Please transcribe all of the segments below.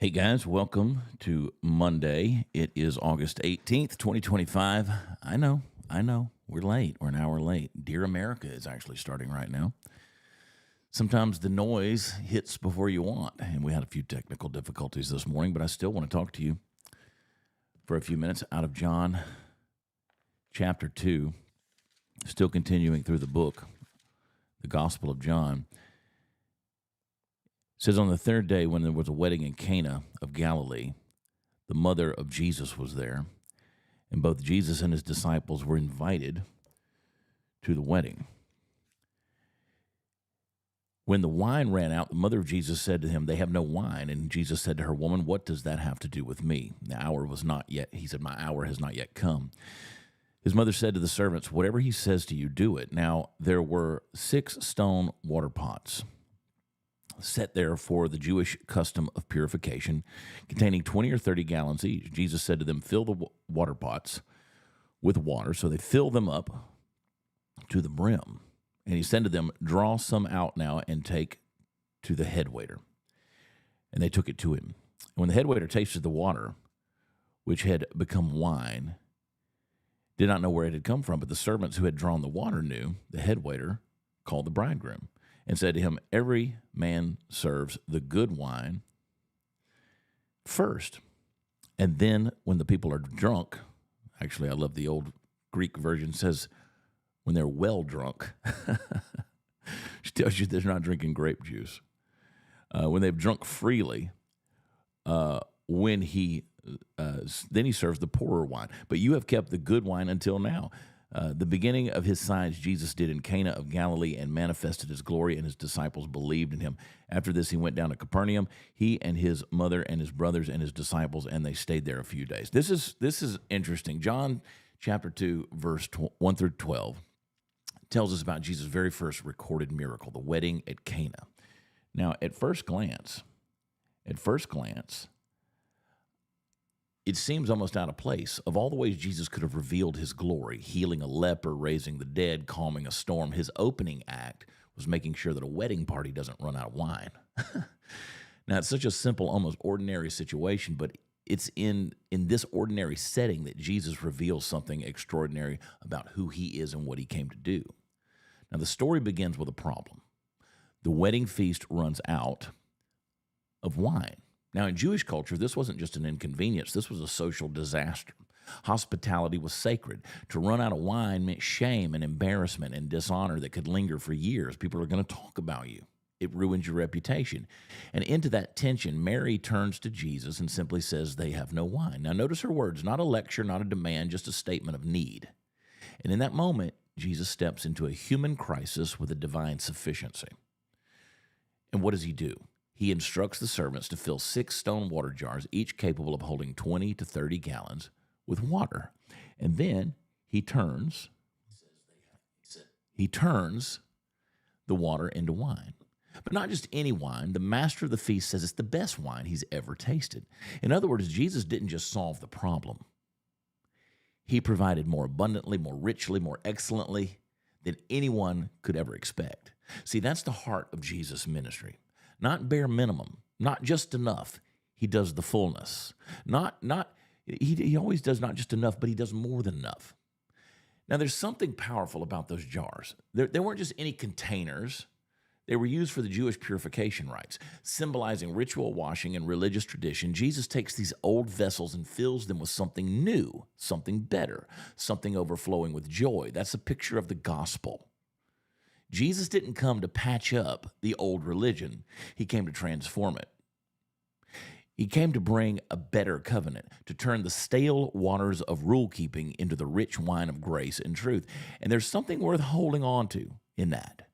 Hey guys, welcome to Monday. It is August 18th, 2025. I know, we're late. We're an hour late. Dear America is actually starting right now. Sometimes the noise hits before you want, and we had a few technical difficulties this morning, but I still want to talk to you for a few minutes out of John chapter 2, still continuing through the book, the Gospel of John. It says, on the third day, when there was a wedding in Cana of Galilee, the mother of Jesus was there, and both Jesus and his disciples were invited to the wedding. When the wine ran out, the mother of Jesus said to him, "They have no wine." And Jesus said to her, "Woman, what does that have to do with me? The hour was not yet." He said, "My hour has not yet come." His mother said to the servants, "Whatever he says to you, do it." Now there were 6 stone water pots set there for the Jewish custom of purification, containing 20 or 30 gallons each. Jesus said to them, "Fill the water pots with water." So they filled them up to the brim. And he said to them, "Draw some out now and take to the head waiter." And they took it to him. And when the head waiter tasted the water, which had become wine, did not know where it had come from, but the servants who had drawn the water knew. The head waiter called the bridegroom and said to him, "Every man serves the good wine first, and then when the people are drunk," actually I love the old Greek version, says when they're well drunk, which tells you they're not drinking grape juice. When they've drunk freely, when he then he serves the poorer wine. But you have kept the good wine until now. The beginning of his signs Jesus did in Cana of Galilee and manifested his glory, and his disciples believed in him. After this, he went down to Capernaum, he and his mother and his brothers and his disciples, and they stayed there a few days. This is interesting. John chapter 2, verse 1 through 12 tells us about Jesus' very first recorded miracle, the wedding at Cana. Now, at first glance, it seems almost out of place. Of all the ways Jesus could have revealed his glory, healing a leper, raising the dead, calming a storm, his opening act was making sure that a wedding party doesn't run out of wine. Now, it's such a simple, almost ordinary situation, but it's in this ordinary setting that Jesus reveals something extraordinary about who he is and what he came to do. Now, the story begins with a problem. The wedding feast runs out of wine. Now, in Jewish culture, this wasn't just an inconvenience. This was a social disaster. Hospitality was sacred. To run out of wine meant shame and embarrassment and dishonor that could linger for years. People are going to talk about you. It ruins your reputation. And into that tension, Mary turns to Jesus and simply says, "They have no wine." Now, notice her words, not a lecture, not a demand, just a statement of need. And in that moment, Jesus steps into a human crisis with a divine sufficiency. And what does he do? He instructs the servants to fill 6 stone water jars, each capable of holding 20 to 30 gallons, with water. And then he turns the water into wine. But not just any wine. The master of the feast says it's the best wine he's ever tasted. In other words, Jesus didn't just solve the problem. He provided more abundantly, more richly, more excellently than anyone could ever expect. See, that's the heart of Jesus' ministry. Not bare minimum, not just enough. He does the fullness. He always does not just enough, but he does more than enough. Now, there's something powerful about those jars. They weren't just any containers. They were used for the Jewish purification rites, symbolizing ritual washing and religious tradition. Jesus takes these old vessels and fills them with something new, something better, something overflowing with joy. That's a picture of the gospel. Jesus didn't come to patch up the old religion. He came to transform it. He came to bring a better covenant, to turn the stale waters of rule-keeping into the rich wine of grace and truth. And there's something worth holding on to in that.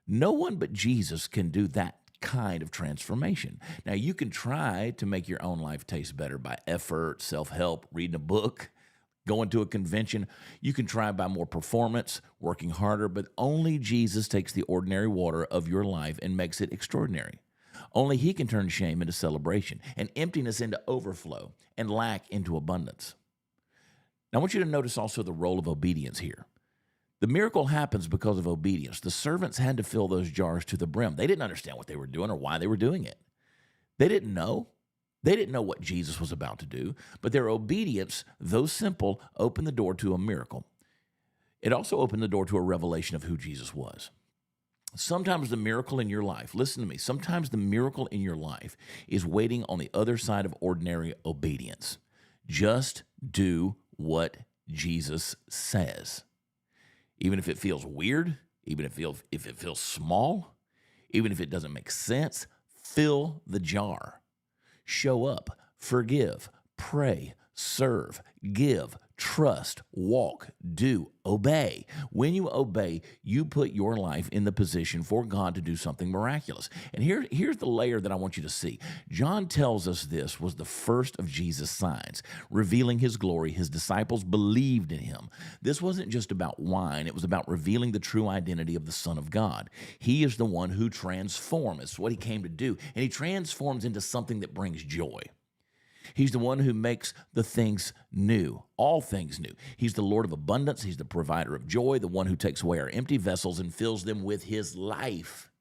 No one but Jesus can do that kind of transformation. Now, you can try to make your own life taste better by effort, self-help, reading a book, going to a convention. You can try by more performance, working harder, but only Jesus takes the ordinary water of your life and makes it extraordinary. Only he can turn shame into celebration and emptiness into overflow and lack into abundance. Now, I want you to notice also the role of obedience here. The miracle happens because of obedience. The servants had to fill those jars to the brim. They didn't understand what they were doing or why they were doing it. They didn't know. They didn't know what Jesus was about to do, but their obedience, though simple, opened the door to a miracle. It also opened the door to a revelation of who Jesus was. Sometimes the miracle in your life, listen to me, sometimes the miracle in your life is waiting on the other side of ordinary obedience. Just do what Jesus says. Even if it feels weird, even if it feels small, even if it doesn't make sense, fill the jar. Show up, forgive, pray, serve, give, trust, walk, do, obey. When you obey, you put your life in the position for God to do something miraculous. And here's the layer that I want you to see. John tells us this was the first of Jesus' signs, revealing his glory. His disciples believed in him. This wasn't just about wine. It was about revealing the true identity of the Son of God. He is the one who transforms. It's what he came to do. And he transforms into something that brings joy. He's the one who makes the things new, all things new. He's the Lord of abundance. He's the provider of joy, the one who takes away our empty vessels and fills them with his life.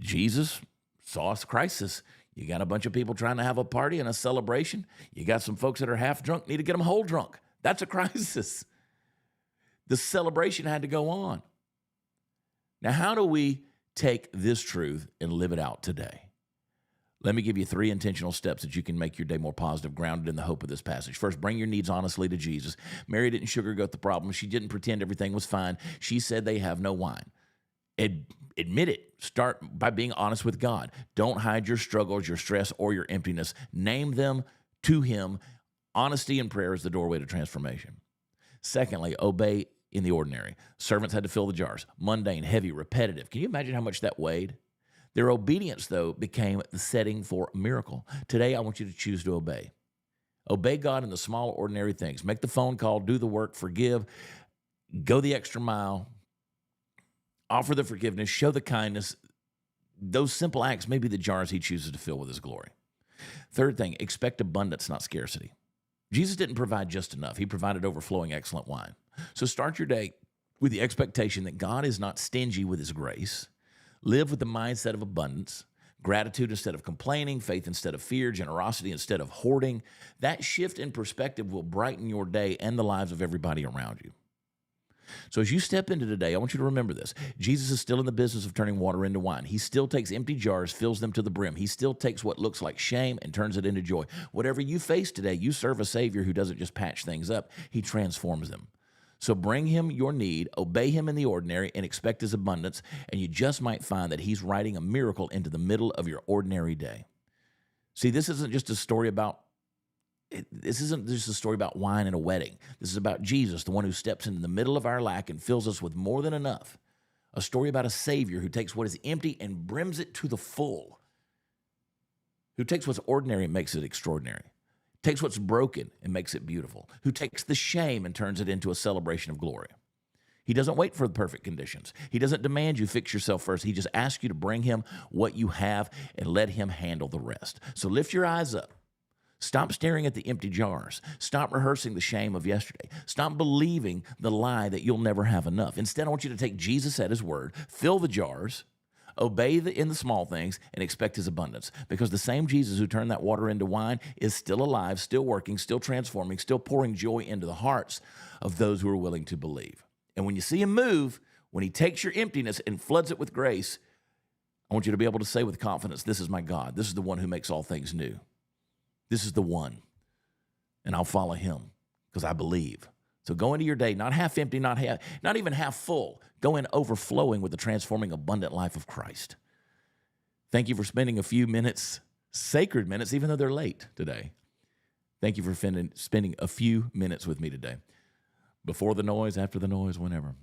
Jesus saw a crisis. You got a bunch of people trying to have a party and a celebration. You got some folks that are half drunk, need to get them whole drunk. That's a crisis. The celebration had to go on. Now, how do we take this truth and live it out today? Let me give you 3 intentional steps that you can make your day more positive, grounded in the hope of this passage. First, bring your needs honestly to Jesus. Mary didn't sugarcoat the problem. She didn't pretend everything was fine. She said they have no wine. Admit it. Start by being honest with God. Don't hide your struggles, your stress, or your emptiness. Name them to him. Honesty and prayer is the doorway to transformation. Secondly, obey in the ordinary. Servants had to fill the jars. Mundane, heavy, repetitive. Can you imagine how much that weighed? Their obedience, though, became the setting for a miracle. Today, I want you to choose to obey. Obey God in the small, ordinary things. Make the phone call, do the work, forgive, go the extra mile, offer the forgiveness, show the kindness. Those simple acts may be the jars he chooses to fill with his glory. Third thing, expect abundance, not scarcity. Jesus didn't provide just enough. He provided overflowing, excellent wine. So start your day with the expectation that God is not stingy with his grace. Live with the mindset of abundance, gratitude instead of complaining, faith instead of fear, generosity instead of hoarding. That shift in perspective will brighten your day and the lives of everybody around you. So as you step into today, I want you to remember this. Jesus is still in the business of turning water into wine. He still takes empty jars, fills them to the brim. He still takes what looks like shame and turns it into joy. Whatever you face today, you serve a Savior who doesn't just patch things up. He transforms them. So bring him your need, obey him in the ordinary, and expect his abundance, and you just might find that he's writing a miracle into the middle of your ordinary day. See, this isn't just a story about wine and a wedding. This is about Jesus, the one who steps into the middle of our lack and fills us with more than enough. A story about a Savior who takes what is empty and brims it to the full, who takes what's ordinary and makes it extraordinary. Takes what's broken and makes it beautiful, who takes the shame and turns it into a celebration of glory. He doesn't wait for the perfect conditions. He doesn't demand you fix yourself first. He just asks you to bring him what you have and let him handle the rest. So lift your eyes up. Stop staring at the empty jars. Stop rehearsing the shame of yesterday. Stop believing the lie that you'll never have enough. Instead, I want you to take Jesus at his word, fill the jars, obey in the small things, and expect his abundance. Because the same Jesus who turned that water into wine is still alive, still working, still transforming, still pouring joy into the hearts of those who are willing to believe. And when you see him move, when he takes your emptiness and floods it with grace, I want you to be able to say with confidence, this is my God. This is the one who makes all things new. This is the one. And I'll follow him because I believe. So go into your day, not half empty, not even half full. Go in overflowing with the transforming, abundant life of Christ. Thank you for spending a few minutes, sacred minutes, even though they're late today. Thank you for spending a few minutes with me today. Before the noise, after the noise, whenever.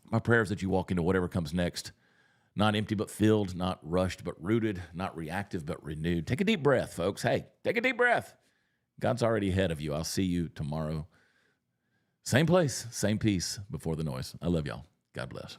My prayer is that you walk into whatever comes next, not empty but filled, not rushed but rooted, not reactive but renewed. Take a deep breath, folks. Hey, take a deep breath. God's already ahead of you. I'll see you tomorrow. Same place, same peace before the noise. I love y'all. God bless.